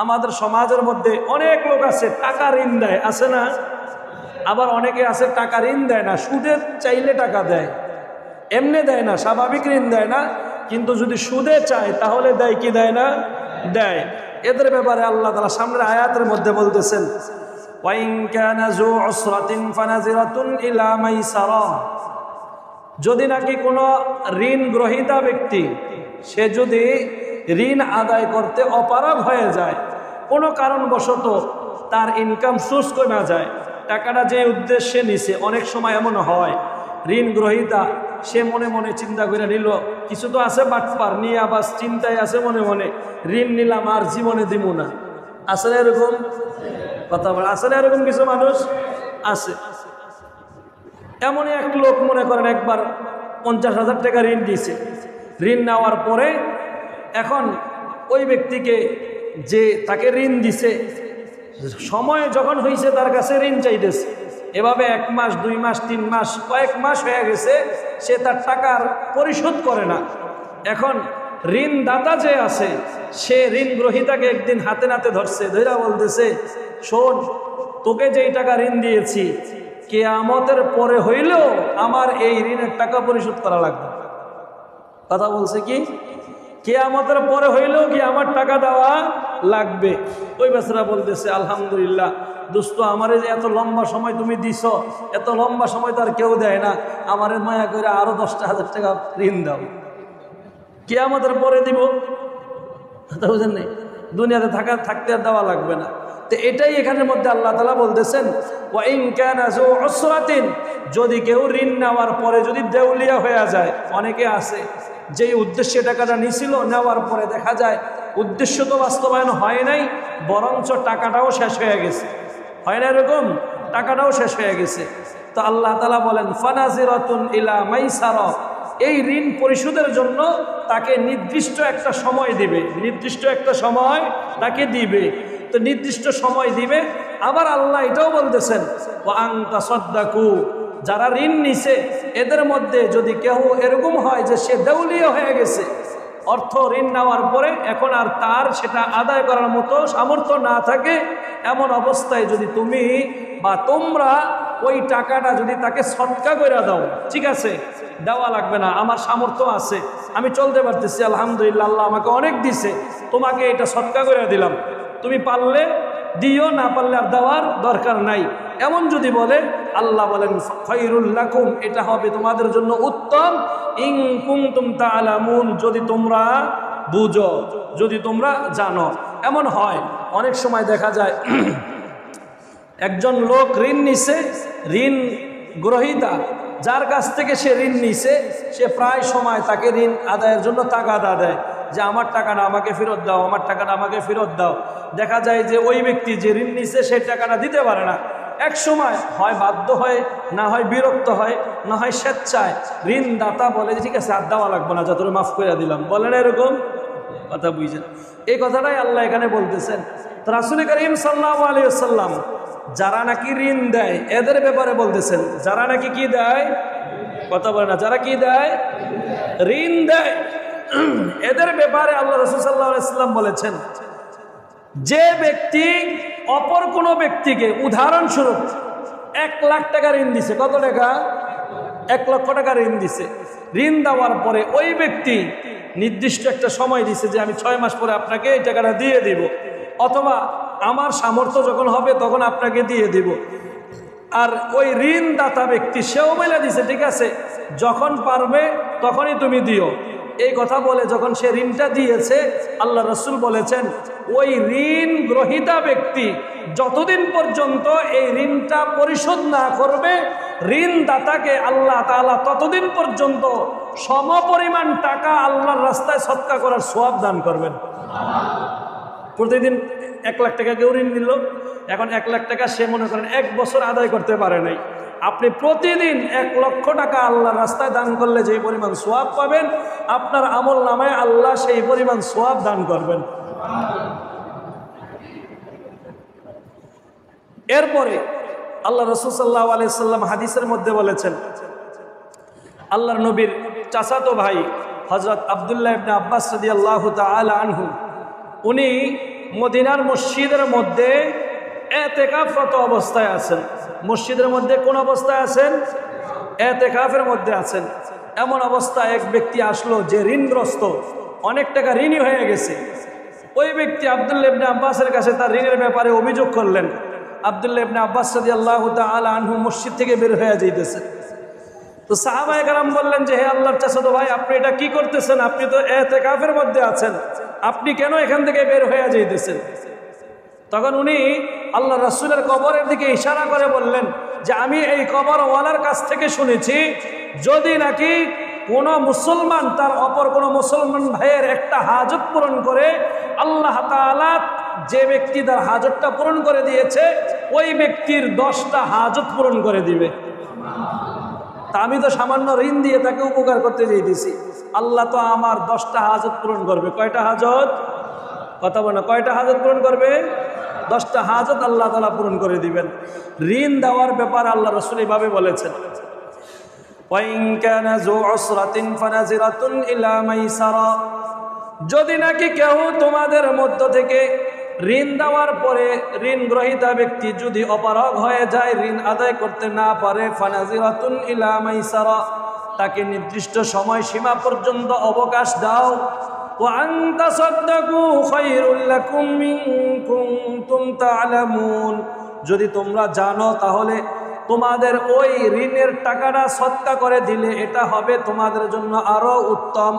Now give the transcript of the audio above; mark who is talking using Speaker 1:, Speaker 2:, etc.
Speaker 1: আমাদের সমাজের মধ্যে অনেক লোক আছে টাকা ঋণ দেয়, আছে না? আবার অনেকে আছে টাকা ঋণ দেয় না, সুদের চাইলে টাকা দেয়, এমনি দেয় না, স্বাভাবিক ঋণ দেয় না, কিন্তু যদি সুদে চায় তাহলে দেয় কি দেয় না? দেয়। এদের ব্যাপারে আল্লাহ তাআলা সামনের আয়াতের মধ্যে বলতেছেন, ওয়াইন কানা যু উসরাতিন ফানাজিরাতুন ইলা মাইসারা, যদি নাকি কোনো ঋণ গ্রহীতা ব্যক্তি সে যদি ঋণ আদায় করতে অপারগ হয়ে যায়, কোনো কারণবশত তার ইনকাম সোর্স কমে যায়, টাকাটা যে উদ্দেশ্যে নিছে, অনেক সময় এমন হয় ঋণ গ্রহীতা সে মনে মনে চিন্তা করে নিল, কিছু তো আছে বাটপার নিয়ে আবার চিন্তায় আছে মনে মনে, ঋণ নিলাম আর জীবনে দিব না। আছে না এরকম কথা বলে? আছে না এরকম কিছু মানুষ? আছে। এমনই এক লোক মনে করেন একবার 50,000 টাকা ঋণ দিয়েছে। ঋণ নেওয়ার পরে এখন ওই ব্যক্তিকে যে তাকে ঋণ দিছে, সময় যখন হয়েছে তার কাছে ঋণ চাইতেছে, এভাবে 1 মাস 2 মাস 3 মাস কয়েক মাস হয়ে গেছে, সে তার টাকার পরিশোধ করে না। এখন ঋণদাতা যে আছে সে ঋণ গ্রহীতাকে একদিন হাতে নাতে ধরছে, ধইরা বলতেছে, শোন, তোকে যেই টাকা ঋণ দিয়েছি কিয়ামতের পরে হইলেও আমার এই ঋণের টাকা পরিশোধ করা লাগবে। কথা বলছে কি? কিয়ামতের পরে হইলেও কি আমার টাকা দেওয়া লাগবে। ওই বেচারা বলতেছে, আলহামদুলিল্লাহ দোস্ত, আমারে যে এত লম্বা সময় তুমি দিছ, এত লম্বা সময় তো আর কেউ দেয় না, আমারে মায়া করে আরো 10,000 টাকা ঋণ দাও, কিয়ামতের পরে দিব। কথা বুঝেন নাই? দুনিয়াতে থাকতে আর দেওয়া লাগবে না। তো এটাই এখানের মধ্যে আল্লাহ তাআলা বলতেছেন, ওয়াইন কানা যু উসরাতিন, যদি কেউ ঋণ নেওয়ার পরে যদি দেউলিয়া হয়ে যায়। অনেকে আছে যেই উদ্দেশ্যে টাকাটা নিছিল, নেওয়ার পরে দেখা যায় উদ্দেশ্য তো বাস্তবায়ন হয় নাই, বরঞ্চ টাকাটাও শেষ হয়ে গেছে। হয় না এরকম? টাকাটাও শেষ হয়ে গেছে। তো আল্লাহ তাআলা বলেন, ফানাজিরাতুন ইলা মাইসারা, এই ঋণ পরিশোধের জন্য তাকে নির্দিষ্ট একটা সময় দিবে, নির্দিষ্ট একটা সময় তাকে দিবে। তো নির্দিষ্ট সময় দিবে। আবার আল্লাহ এটাও বলতেছেন, ওয়া আন তাসাদ্দাকু, যারা ঋণ নিছে এদের মধ্যে যদি কেউ এরকম হয় যে সে দেউলিয়া হয়ে গেছে, অর্থ ঋণ নেওয়ার পরে এখন আর তার সেটা আদায় করার মতো সামর্থ্য না থাকে, এমন অবস্থায় যদি তুমি বা তোমরা ওই টাকাটা যদি তাকে সদকা করে দাও, ঠিক আছে, দেওয়া লাগবে না, আমার সামর্থ্য আছে, আমি চলতে পারতেছি, আলহামদুলিল্লাহ, আল্লাহ আমাকে অনেক দিছে, তোমাকে এটা সদকা করে দিলাম, তুমি পারলে দিও, না পারলে আর দেওয়ার দরকার নাই, এমন যদি বলে, আল্লাহ বলেন খায়রুল লাকুম, এটা হবে তোমাদের জন্য উত্তম, ইন কুনতুম তা'লামুন, যদি তোমরা বুঝো, যদি তোমরা জানো। এমন হয় অনেক সময় দেখা যায় একজন লোক ঋণ নিছে, ঋণ গ্রহীতা যার কাছ থেকে সে ঋণ নিছে, সে প্রায় সময় তাকে ঋণ আদায়ের জন্য তাগাদা দেয় যে আমার টাকাটা আমাকে ফেরত দাও, আমার টাকাটা আমাকে ফেরত দাও। দেখা যায় যে ওই ব্যক্তি যে ঋণ নিছে সেই টাকাটা দিতে পারে না। এক সময় হয় বাধ্য হয়, না হয় বিরক্ত হয়, না হয় স্বেচ্ছায় ঋণদাতা বলে যে ঠিক আছে আর দেওয়া লাগবে না, যতটা মাফ করে দিলাম, বলে না এরকম কথা? বুঝছেন? এই কথাটাই আল্লাহ এখানে বলতেছেন। তো রাসূল করিম সাল্লাল্লাহু আলাইহি ওয়াসাল্লাম যারা নাকি ঋণ দেয় এদের ব্যাপারে বলতেছেন, যারা নাকি কি দেয়, কথা বলে না, যারা কি দেয়, ঋণ দেয়, এদের ব্যাপারে আল্লাহ রাসূল সাল্লাল্লাহু আলাইহি ওয়াসাল্লাম বলেছেন, যে ব্যক্তি অপর কোনো ব্যক্তিকে, উদাহরণস্বরূপ 1 লাখ টাকা ঋণ দিছে, কত টাকা? 1 লক্ষ টাকা ঋণ দিছে। ঋণ দেওয়ার পরে ওই ব্যক্তি নির্দিষ্ট একটা সময় দিছে যে আমি 6 মাস পরে আপনাকে এই টাকাটা দিয়ে দিব, অথবা আমার সামর্থ্য যখন হবে তখন আপনাকে দিয়ে দিব। আর ওই ঋণদাতা ব্যক্তি সেও বলে দিছে ঠিক আছে যখন পারবে তখনই তুমি দিও। এই কথা বলে যখন সে ঋণটা দিয়েছে, আল্লাহ রাসূল বলেছেন ওই ঋণ গ্রহীতা ব্যক্তি যতদিন পর্যন্ত এই ঋণটা পরিশোধ না করবে, ঋণদাতাকে আল্লাহ তাআলা ততদিন পর্যন্ত সমপরিমাণ টাকা আল্লাহর রাস্তায় সদকা করার সওয়াব দান করবেন। প্রতিদিন 1 লাখ টাকা কেউ ঋণ নিল, এখন 1 লাখ টাকা সে মনে করেন 1 বছর আদায় করতে পারে নাই, আপনি প্রতিদিন 1 লক্ষ টাকা আল্লাহর রাস্তায় দান করলে যে পরিমাণ সওয়াব পাবেন, আপনার আমল নামায় আল্লাহ সেই পরিমাণ সওয়াব দান করবেন। এরপরে আল্লাহ রাসূল সাল্লাল্লাহু আলাইহি সাল্লাম হাদিসের মধ্যে বলেছেন, আল্লাহর নবীর চাচাতো ভাই হযরত আব্দুল্লাহ ইবনে আব্বাস রাদিয়াল্লাহু তাআলা আনহু, উনি মদিনার মসজিদের মধ্যে এতেকাফরত অবস্থায় আছেন। মসজিদের মধ্যে কোন অবস্থায় আছেন? এতেকাফের মধ্যে আছেন। এমন অবস্থায় এক ব্যক্তি আসলো যে ঋণগ্রস্ত, অনেক টাকা ঋণী হয়ে গেছে। ওই ব্যক্তি আব্দুল্লাহ ইবনে আব্বাসের কাছে তার ঋণের ব্যাপারে অভিযোগ করলেন। আব্দুল্লাহ ইবনে আব্বাস রাদিয়াল্লাহু তাআলা আনহু মসজিদ থেকে বের হয়ে যাইতেছে। তো সাহাবায়ে কেরাম বললেন যে, হে আল্লাহর চাচাতো ভাই, আপনি এটা কি করতেছেন? আপনি তো এতেকাফের মধ্যে আছেন, আপনি কেন এখান থেকে বের হয়ে যাইতেছেন? তখন উনি আল্লাহ রাসূলের কবরের দিকে ইশারা করে বললেন যে, আমি এই কবরওয়ালার কাছ থেকে শুনেছি, যদি নাকি কোনো মুসলমান তার অপর কোনো মুসলমান ভাইয়ের একটা হাজত পূরণ করে, আল্লাহ তাআলা যে ব্যক্তি তার হাজতটা পূরণ করে দিয়েছে ওই ব্যক্তির 10টা হাজত পূরণ করে দিবে। তা আমি তো সামান্য ঋণ দিয়ে তাকে উপকার করতে চাইতেছি, আল্লাহ তো আমার 10টা হাজত পূরণ করবে। কয়টা হাজত? কথা বলে, কয়টা হাজত পূরণ করবে? 10টা হাজত আল্লাহ তাআলা পূরণ করে দিবেন। ঋণ দেওয়ার ব্যাপার আল্লাহ রাসূল এইভাবে বলেছেন, যদি নাকি কেউ তোমাদের মধ্য থেকে ঋণ দেওয়ার পরে ঋণ গ্রহীতা ব্যক্তি যদি অপারগ হয়ে যায়, ঋণ আদায় করতে না পারে, ফানাজিরাতুন ইলা মাইসারা, তাকে নির্দিষ্ট সময় সীমা পর্যন্ত অবকাশ দাও। ওয়া আন তাসাদদাকু খায়রুল লাকুম ইন কুনতুম তা'লামুন, যদি তোমরা জানো তাহলে তোমাদের ওই ঋণের টাকাটা সদকা করে দিলে এটা হবে তোমাদের জন্য আরো উত্তম।